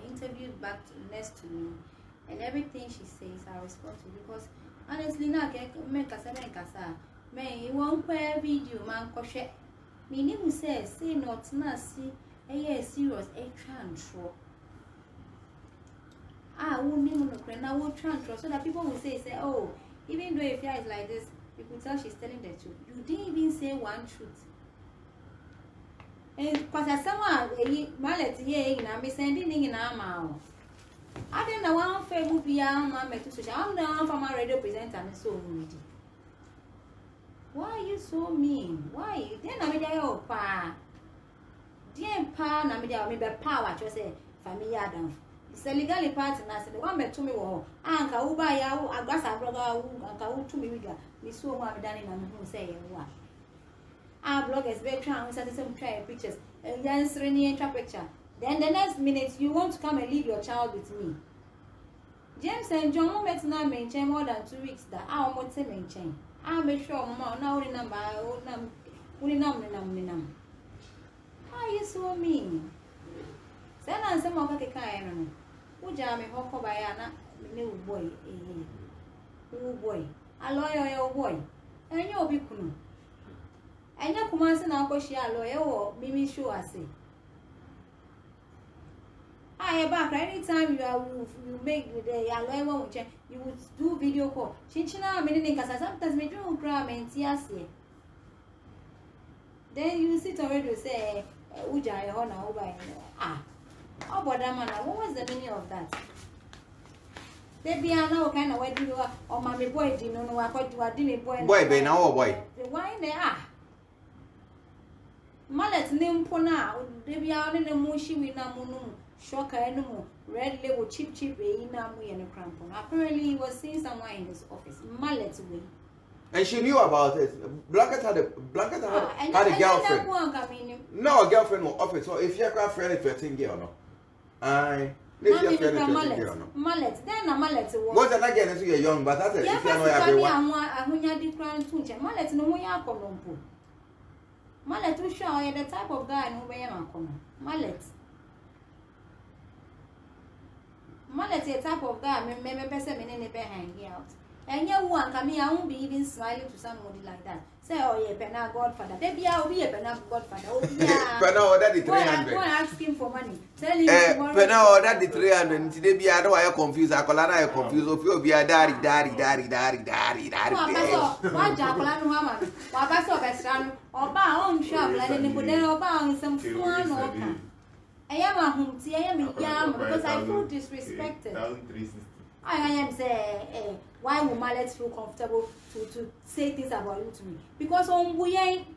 B: interview back next to me and everything she says I respond to because honestly now I can't make a seven kasa me won't play video man koshe me name say not na see serious control won't name no crane now control so that people will say oh even though Afia is like this you could tell she's telling the truth. You didn't even say one truth. And because someone mallet here in I'm sending in our mouth. I don't know one fair movie I'm to social. I'm the from my radio presenter and so mean. Why are you so mean? Why? Then I made your pa. Dear pa, I made a power to say family Adam. It's a legally part and I said, one met to me, Uncle Uba, a grass, a brother, Uncle to me, we saw what done in and say, what? Our bloggers, very trying to some try pictures, and then serene picture. Then the next minute, you want to come and leave your child with me. James and John met now maintain more than 2 weeks that I want to maintain. I'll make sure more now remember, how are you so mean? Then I some of the kind. Ujame hoko bayana new boy boy a lawyer boy and you'll be kunu and your commands and Uncle Shia lawyer or Mimi show I say I am back anytime you make with the lawyer you would do video call chinchina meaning because sometimes me do cram and tiasi then you sit already say Uja honor over oh, but what was the meaning of that? They be now kind of wedding or mommy boy, you know, I got you a dinner boy.
A: Boy, be now, boy.
B: Why they are? Mallet name Pona, they be out in the mushy with Namunum, shocker anymore. Red label cheap in Namu and a crampon. Apparently, he was seeing someone in his office. Mallet way.
A: And she knew about it. Blanket had a girlfriend. No, a girlfriend or office. So if your girlfriend is 13 girl, no. I. Mallet. Then a mallet.
B: What's
A: that again? You're young, but that's it. If you know everyone.
B: Mallet no more yakompo. Mallet will show you the type of guy who may have Mallet. Mallet is a type of guy, maybe person in the hang out. And you one come here, I won't be even smiling to somebody like that. Say, oh, yeah, Penna Godfather. Maybe I'll be a Penna Godfather. Oh, yeah.
A: Penna ordered the 300.
B: Go and ask him for money. Tell him.
A: Penna ordered the 300. Today, be I know I confused. I call I confused. If you be a daddy.
B: Why Jacqueline woman? Why that's all best son? Or bound shop, letting put them or bound some fun or I am a home, I am a yam because I feel disrespected. I am say, why would Mallet feel comfortable to say things about you to me? Because we ain't.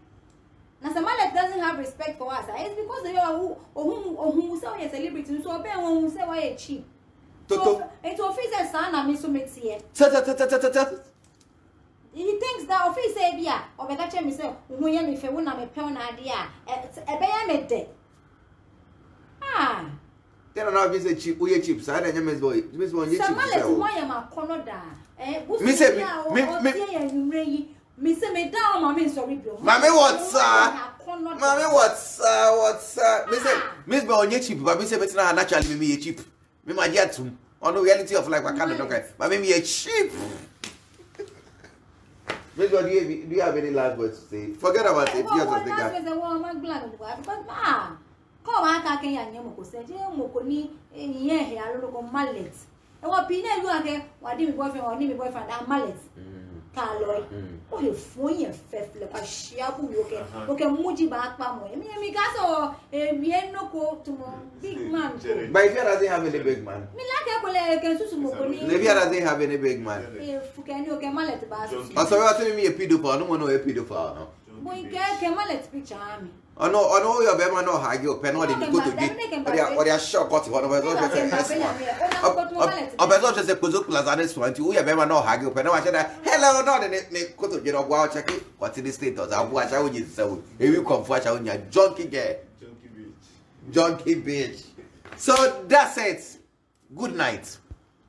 B: Now, some Mallet doesn't have respect for us. It's because they are who say a celebrity, so I bet one who say why a cheap. So, it's officer's son, I miss him here. He thinks that officer say, yeah, or better check myself, when you if I want a pound idea, a bay dead. Ah.
A: Then I know if cheap, we cheap. So I don't know, Miss Boy, cheap.
B: Why am I Canada? Miss me down, Mammy, sorry,
A: Mammy, what's Mammy, what's Miss Boy, cheap, but Miss Bettina naturally me cheap. Me my jet to on the reality of life, I can't look at, but maybe a cheap. Miss Boy, do you have any last words to say? Forget about it.
B: Come on, I can't say, Mokoni, here, I look on Mallet. And what Pina you are there, what did boyfriend or name boyfriend and Mallet? Carloy, oh, you phone your fifth like a shabu, okay, Muji back, Pamo. Me, Gaso, a Vienno go to big man.
A: But if you doesn't have any big man,
B: Milaka can Susumokoni.
A: Livia doesn't have any big man.
B: If you can, you can Mallet bass.
A: Oh, so you're telling me a pedophile, no one know a pedophile.
B: We can Mallet picture me.
A: Oh no, your baby no hag you pen or go to get or your shock got one of us. I just a Kuzu Plaza this one to your baby no hag you pen. I said, hello, no, they go to get a wow check it. What's in the status? I watch how you so if you come for your junkie bitch. So that's it. Good night.